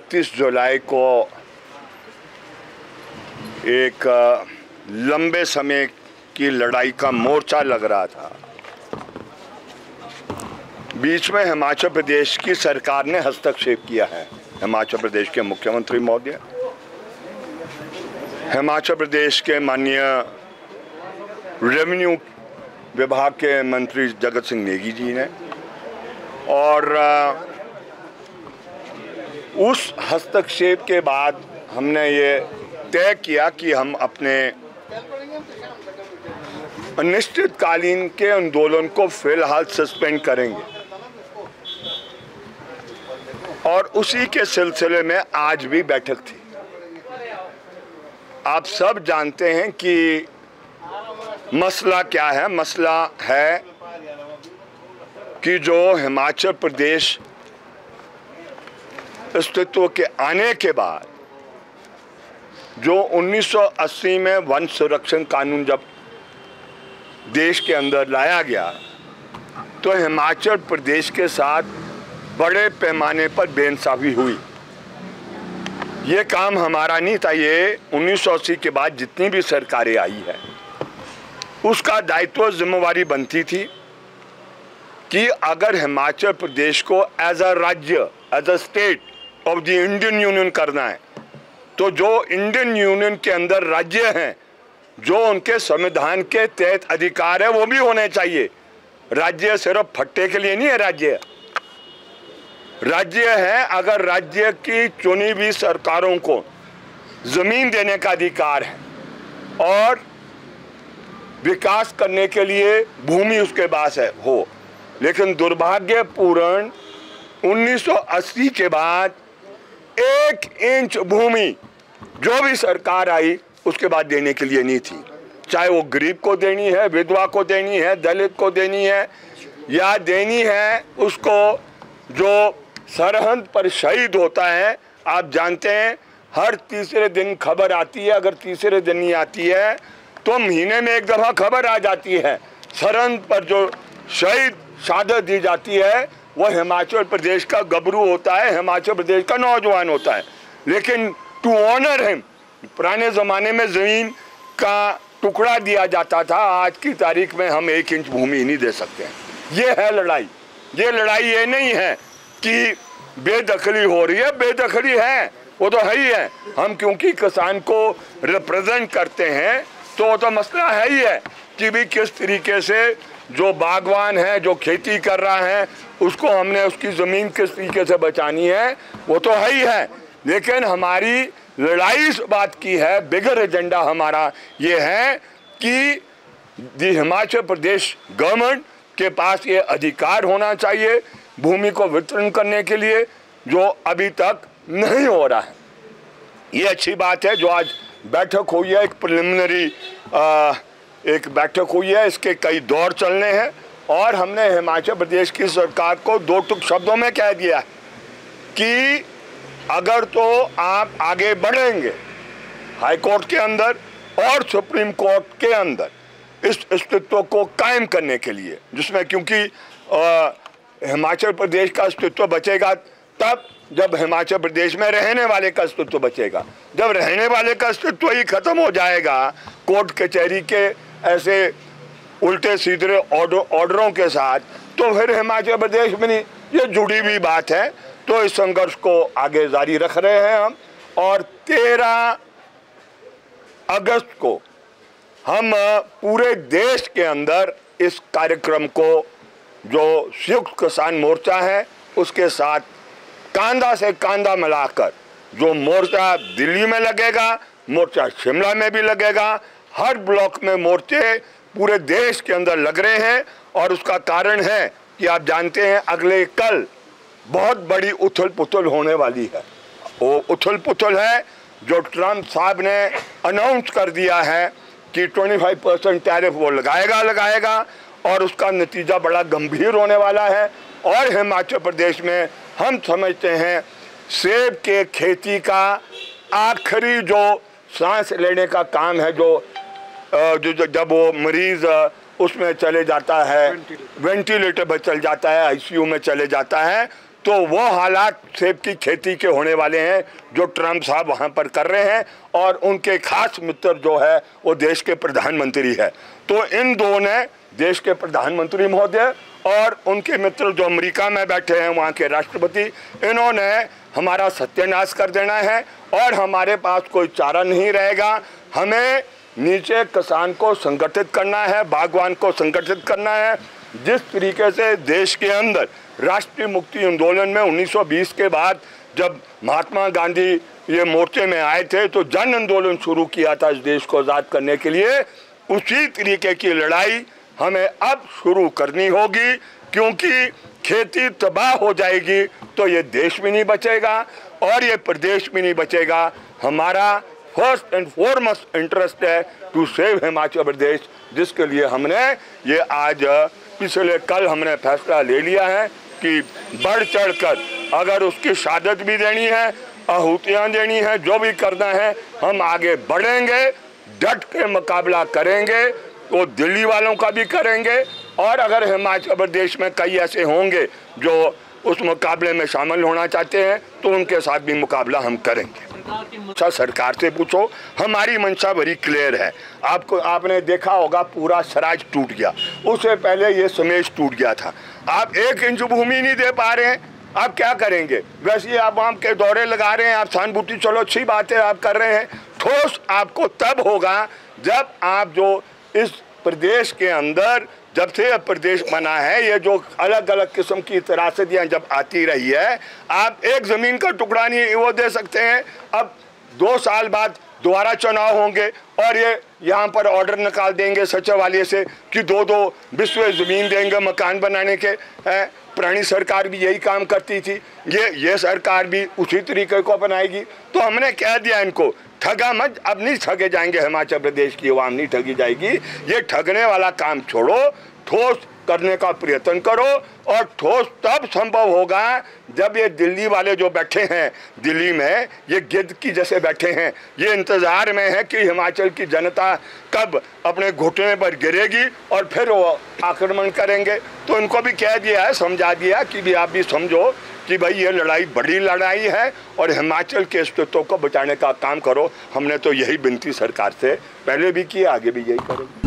31 जुलाई को एक लंबे समय की लड़ाई का मोर्चा लग रहा था। बीच में हिमाचल प्रदेश की सरकार ने हस्तक्षेप किया है। हिमाचल प्रदेश के मुख्यमंत्री महोदय, हिमाचल प्रदेश के माननीय रेवेन्यू विभाग के मंत्री जगत सिंह नेगी जी ने, और उस हस्तक्षेप के बाद हमने ये तय किया कि हम अपने अनिश्चितकालीन के आंदोलन को फिलहाल सस्पेंड करेंगे। और उसी के सिलसिले में आज भी बैठक थी। आप सब जानते हैं कि मसला क्या है। मसला है कि जो हिमाचल प्रदेश अस्तित्व के आने के बाद जो 1980 में वन संरक्षण कानून जब देश के अंदर लाया गया, तो हिमाचल प्रदेश के साथ बड़े पैमाने पर बेइंसाफी हुई। ये काम हमारा नहीं था। ये 1980 के बाद जितनी भी सरकारें आई है, उसका दायित्व जिम्मेवारी बनती थी कि अगर हिमाचल प्रदेश को एज अ राज्य, as a state of the Indian union करना है, तो जो इंडियन यूनियन के अंदर राज्य हैं, जो उनके संविधान के तहत अधिकार है, वो भी होने चाहिए। राज्य सिर्फ फट्टे के लिए नहीं है। राज्य है अगर राज्य की चुनी हुई सरकारों को जमीन देने का अधिकार है और विकास करने के लिए भूमि उसके पास है हो। लेकिन दुर्भाग्यपूर्ण 1980 के बाद 1 इंच भूमि जो भी सरकार आई उसके बाद देने के लिए नहीं थी। चाहे वो गरीब को देनी है, विधवा को देनी है, दलित को देनी है, या देनी है उसको जो सरहद पर शहीद होता है। आप जानते हैं हर तीसरे दिन खबर आती है। अगर तीसरे दिन नहीं आती है तो महीने में एक दफ़ा खबर आ जाती है। सरहद पर जो शहीद शहादत दी जाती है वो हिमाचल प्रदेश का गबरू होता है, हिमाचल प्रदेश का नौजवान होता है। लेकिन टू ऑनर हिम पुराने ज़माने में ज़मीन का टुकड़ा दिया जाता था। आज की तारीख में हम 1 इंच भूमि नहीं दे सकते हैं। ये है लड़ाई। ये लड़ाई ये नहीं है कि बेदखली हो रही है। बेदखली है, वो तो है ही है। हम क्योंकि किसान को रिप्रेजेंट करते हैं तो वो तो मसला है ही है कि भी किस तरीके से जो बागवान है, जो खेती कर रहा है, उसको हमने उसकी ज़मीन किस तरीके से बचानी है, वो तो है ही है। लेकिन हमारी लड़ाई इस बात की है, बिगर एजेंडा हमारा ये है कि हिमाचल प्रदेश गवर्नमेंट के पास ये अधिकार होना चाहिए भूमि को वितरण करने के लिए, जो अभी तक नहीं हो रहा है। ये अच्छी बात है जो आज बैठक हुई है। एक प्रिलिमिनरी एक बैठक हुई है, इसके कई दौर चलने हैं और हमने हिमाचल प्रदेश की सरकार को 2 टुक शब्दों में कह दिया है कि अगर तो आप आगे बढ़ेंगे हाई कोर्ट के अंदर और सुप्रीम कोर्ट के अंदर इस अस्तित्व को कायम करने के लिए, जिसमें क्योंकि हिमाचल प्रदेश का अस्तित्व बचेगा तब जब हिमाचल प्रदेश में रहने वाले का अस्तित्व बचेगा। जब रहने वाले का अस्तित्व ही खत्म हो जाएगा कोर्ट कचहरी के ऐसे उल्टे सीधे ऑर्डरों के साथ, तो फिर हिमाचल प्रदेश में नहीं। ये जुड़ी हुई बात है। तो इस संघर्ष को आगे जारी रख रहे हैं हम। और 13 अगस्त को हम पूरे देश के अंदर इस कार्यक्रम को, जो संयुक्त किसान मोर्चा है उसके साथ कांधा से कांधा मिलाकर, जो मोर्चा दिल्ली में लगेगा, मोर्चा शिमला में भी लगेगा, हर ब्लॉक में मोर्चे पूरे देश के अंदर लग रहे हैं। और उसका कारण है कि आप जानते हैं अगले कल बहुत बड़ी उथल पुथल होने वाली है। वो उथल पुथल है जो ट्रम्प साहब ने अनाउंस कर दिया है कि 25% टैरिफ वो लगाएगा और उसका नतीजा बड़ा गंभीर होने वाला है। और हिमाचल प्रदेश में हम समझते हैं सेब के खेती का आखिरी जो सांस लेने का काम है, जो जब वो मरीज़ उसमें चले जाता है, वेंटिलेटर पर चल जाता है, आईसीयू में चले जाता है, तो वो हालात सेब की खेती के होने वाले हैं जो ट्रम्प साहब वहाँ पर कर रहे हैं, और उनके खास मित्र जो है वो देश के प्रधानमंत्री है। तो इन दो ने, देश के प्रधानमंत्री महोदय और उनके मित्र जो अमेरिका में बैठे हैं वहाँ के राष्ट्रपति, इन्होंने हमारा सत्यानाश कर देना है और हमारे पास कोई चारा नहीं रहेगा। हमें नीचे किसान को संगठित करना है, बागवान को संगठित करना है। जिस तरीके से देश के अंदर राष्ट्रीय मुक्ति आंदोलन में 1920 के बाद जब महात्मा गांधी ये मोर्चे में आए थे तो जन आंदोलन शुरू किया था इस देश को आज़ाद करने के लिए, उसी तरीके की लड़ाई हमें अब शुरू करनी होगी, क्योंकि खेती तबाह हो जाएगी तो ये देश भी नहीं बचेगा और ये प्रदेश भी नहीं बचेगा। हमारा फर्स्ट एंड फॉरमोस्ट इंटरेस्ट है टू सेव हिमाचल प्रदेश, जिसके लिए हमने ये आज कल हमने फैसला ले लिया है कि बढ़ चढ़कर अगर उसकी शहादत भी देनी है, आहुतियाँ देनी है, जो भी करना है, हम आगे बढ़ेंगे, डट के मुकाबला करेंगे। वो दिल्ली वालों का भी करेंगे और अगर हिमाचल प्रदेश में कई ऐसे होंगे जो उस मुकाबले में शामिल होना चाहते हैं तो उनके साथ भी मुकाबला हम करेंगे। अच्छा, सरकार से पूछो, हमारी मंशा बड़ी क्लियर है। आपने देखा होगा पूरा सराज टूट गया, उससे पहले ये समेश टूट गया था। आप 1 इंच भूमि नहीं दे पा रहे हैं, आप क्या करेंगे? वैसे ही आप आम के दौरे लगा रहे हैं, आप सहानुभूति, चलो अच्छी बात है आप कर रहे हैं। ठोस आपको तब होगा जब आप जो इस प्रदेश के अंदर, जब से यह प्रदेश बना है, ये जो अलग अलग किस्म की त्रासदियाँ जब आती रही है, आप एक ज़मीन का टुकड़ा नहीं वो दे सकते हैं। अब 2 साल बाद दोबारा चुनाव होंगे और ये यहाँ पर ऑर्डर निकाल देंगे सचिवालय से कि 2-2 विश्व ज़मीन देंगे मकान बनाने के। पुरानी सरकार भी यही काम करती थी, ये सरकार भी उसी तरीके को अपनाएगी। तो हमने कह दिया इनको, ठगा मत, अब नहीं ठगे जाएंगे, हिमाचल प्रदेश की आवाम नहीं ठगी जाएगी। ये ठगने वाला काम छोड़ो, ठोस करने का प्रयत्न करो, और ठोस तब संभव होगा जब ये दिल्ली वाले जो बैठे हैं दिल्ली में, ये गिद्ध की जैसे बैठे हैं, ये इंतज़ार में है कि हिमाचल की जनता कब अपने घुटने पर गिरेगी और फिर वो आक्रमण करेंगे। तो इनको भी कह दिया है, समझा दिया कि भी आप भी समझो कि भाई ये लड़ाई बड़ी लड़ाई है और हिमाचल के अस्तित्व को बचाने का काम करो। हमने तो यही विनती सरकार से पहले भी की, आगे भी यही करेंगे।